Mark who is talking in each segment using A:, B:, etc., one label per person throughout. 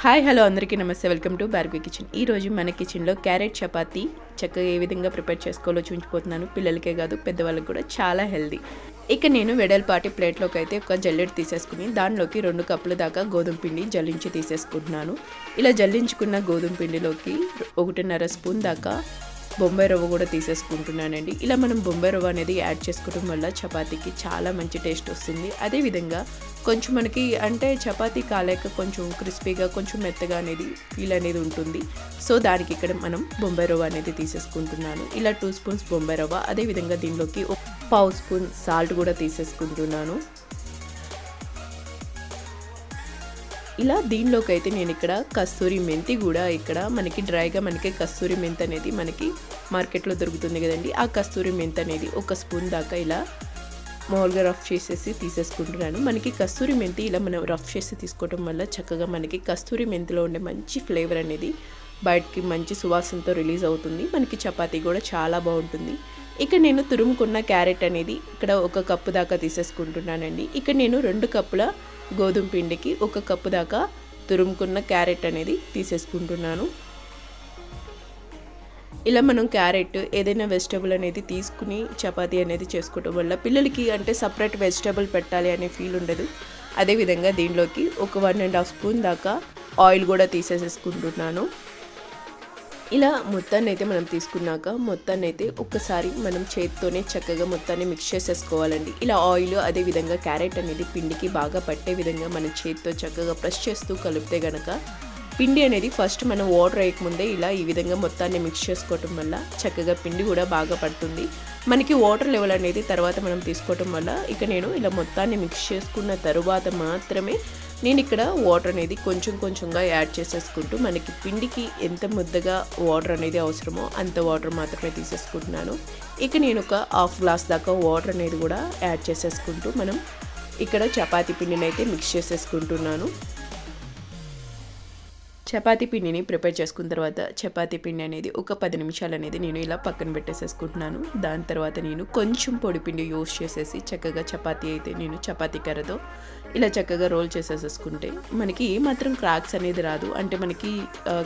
A: Hi hello అందరికీ నమస్తే. Welcome to Bhargavi kitchen. ఈరోజు మన కిచెన్లో క్యారెట్ చపాతీ చక్కగా ఏ విధంగా ప్రిపేర్ చేసుకోవాలో చూపించిపోతున్నాను. పిల్లలకే కాదు పెద్దవాళ్ళకి కూడా చాలా హెల్దీ. ఇక నేను వెడల్పాటి ప్లేట్లోకి అయితే ఒక జల్లెడ తీసేసుకుని దానిలోకి 2 కప్పుల దాకా గోధుమ పిండి జల్లించి తీసేసుకుంటున్నాను. ఇలా జల్లించుకున్న గోధుమ పిండిలోకి 1.5 స్పూన్ దాకా బొంబాయి రవ్వ కూడా తీసేసుకుంటున్నానండి. ఇలా మనం బొంబాయి రవ్వ అనేది యాడ్ చేసుకోవడం వల్ల చపాతీకి చాలా మంచి టేస్ట్ వస్తుంది. అదేవిధంగా కొంచెం మనకి అంటే చపాతీ కాలేక కొంచెం క్రిస్పీగా కొంచెం మెత్తగా అనేది ఫీల్ అనేది ఉంటుంది. సో దానికి ఇక్కడ మనం బొంబాయి రవ్వ అనేది తీసేసుకుంటున్నాను. ఇలా 2 స్పూన్స్ బొంబాయి రవ్వ, అదేవిధంగా దీనిలోకి 1/2 స్పూన్ సాల్ట్ కూడా తీసేసుకుంటున్నాను. ఇలా దీనిలోకి అయితే నేను ఇక్కడ కస్తూరి మెంతి కూడా ఇక్కడ మనకి డ్రైగా మనకి కస్తూరి మెంతి అనేది మనకి మార్కెట్లో దొరుకుతుంది కదండి. ఆ కస్తూరి మెంతి అనేది 1 స్పూన్ దాకా ఇలా మామూలుగా రఫ్ చేసేసి తీసేసుకుంటున్నాను. మనకి కస్తూరి మెంతి ఇలా మనం రఫ్ చేసి తీసుకోవడం వల్ల చక్కగా మనకి కస్తూరి మెంతిలో ఉండే మంచి ఫ్లేవర్ అనేది బయటికి మంచి సువాసనతో రిలీజ్ అవుతుంది. మనకి చపాతీ కూడా చాలా బాగుంటుంది. ఇక నేను తురుముకున్న క్యారెట్ అనేది ఇక్కడ 1 కప్పు దాకా తీసేసుకుంటున్నానండి. ఇక్కడ నేను 2 కప్పుల గోధుమ పిండికి 1 కప్పు దాకా తురుముకున్న క్యారెట్ అనేది తీసేసుకుంటున్నాను. ఇలా మనం క్యారెట్ ఏదైనా వెజిటబుల్ అనేది తీసుకుని చపాతీ అనేది చేసుకోవడం వల్ల పిల్లలకి అంటే సపరేట్ వెజిటబుల్ పెట్టాలి అనే ఫీల్ ఉండదు. అదేవిధంగా దీనిలోకి ఒక 1.5 స్పూన్ దాకా ఆయిల్ కూడా తీసేసుకుంటున్నాను. ఇలా మొత్తాన్ని అయితే మనం తీసుకున్నాక మొత్తాన్ని అయితే ఒక్కసారి మనం చేతితోనే చక్కగా మొత్తాన్ని మిక్స్ చేసేసుకోవాలండి. ఇలా ఆయిల్ అదేవిధంగా క్యారెట్ అనేది పిండికి బాగా పట్టే విధంగా మనం చేతితో చక్కగా ప్రెస్ చేస్తూ కలిపితే గనక పిండి అనేది ఫస్ట్ మనం వాటర్ వేయకముందే ఇలా ఈ విధంగా మొత్తాన్ని మిక్స్ చేసుకోవటం వల్ల చక్కగా పిండి కూడా బాగా పడుతుంది. మనకి వాటర్ లెవెల్ అనేది తర్వాత మనం తీసుకోవటం వల్ల ఇక నేను ఇలా మొత్తాన్ని మిక్స్ చేసుకున్న తరువాత మాత్రమే నేను ఇక్కడ వాటర్ అనేది కొంచెం కొంచెంగా యాడ్ చేసేసుకుంటూ మనకి పిండికి ఎంత ముద్దగా వాటర్ అనేది అవసరమో అంత వాటర్ మాత్రమే తీసేసుకుంటున్నాను. ఇక నేను ఒక 1/2 గ్లాస్ దాకా వాటర్ అనేది కూడా యాడ్ చేసేసుకుంటూ మనం ఇక్కడ చపాతీ పిండిని అయితే మిక్స్ చేసేసుకుంటున్నాను. చపాతీ పిండిని ప్రిపేర్ చేసుకున్న తర్వాత చపాతీ పిండి అనేది ఒక 10 నిమిషాలు అనేది నేను ఇలా పక్కన పెట్టేసేసుకుంటున్నాను. దాని తర్వాత నేను కొంచెం పొడి పిండి యూస్ చేసేసి చక్కగా చపాతీ అయితే నేను చపాతీ కర్రతో ఇలా చక్కగా రోల్ చేసేసుకుంటే మనకి ఏమాత్రం క్రాక్స్ అనేది రాదు. అంటే మనకి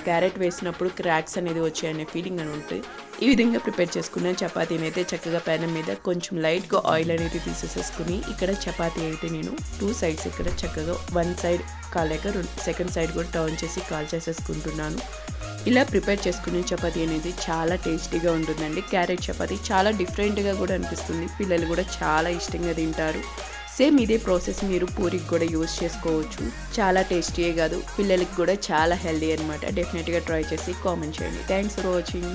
A: క్యారెట్ వేసినప్పుడు క్రాక్స్ అనేది వచ్చాయనే ఫీలింగ్ అని ఉంటుంది. ఈ విధంగా ప్రిపేర్ చేసుకున్న చపాతీని అయితే చక్కగా ప్యాన్ మీద కొంచెం లైట్గా ఆయిల్ అనేది తీసేసుకుని ఇక్కడ చపాతీ అయితే నేను 2 సైడ్స్ ఇక్కడ చక్కగా 1 సైడ్ కాలేక సెకండ్ సైడ్ కూడా టర్న్ చేసి కాల్ చేసేసుకుంటున్నాను. ఇలా ప్రిపేర్ చేసుకునే చపాతీ అనేది చాలా టేస్టీగా ఉంటుందండి. క్యారెట్ చపాతీ చాలా డిఫరెంట్గా కూడా అనిపిస్తుంది. పిల్లలు కూడా చాలా ఇష్టంగా తింటారు. సేమ్ ఇదే ప్రాసెస్ మీరు పూరికి కూడా యూజ్ చేసుకోవచ్చు. చాలా టేస్టీయే కాదు పిల్లలకి కూడా చాలా హెల్దీ అనమాట. డెఫినెట్గా ట్రై చేసి కామెంట్ చేయండి. Thanks for watching.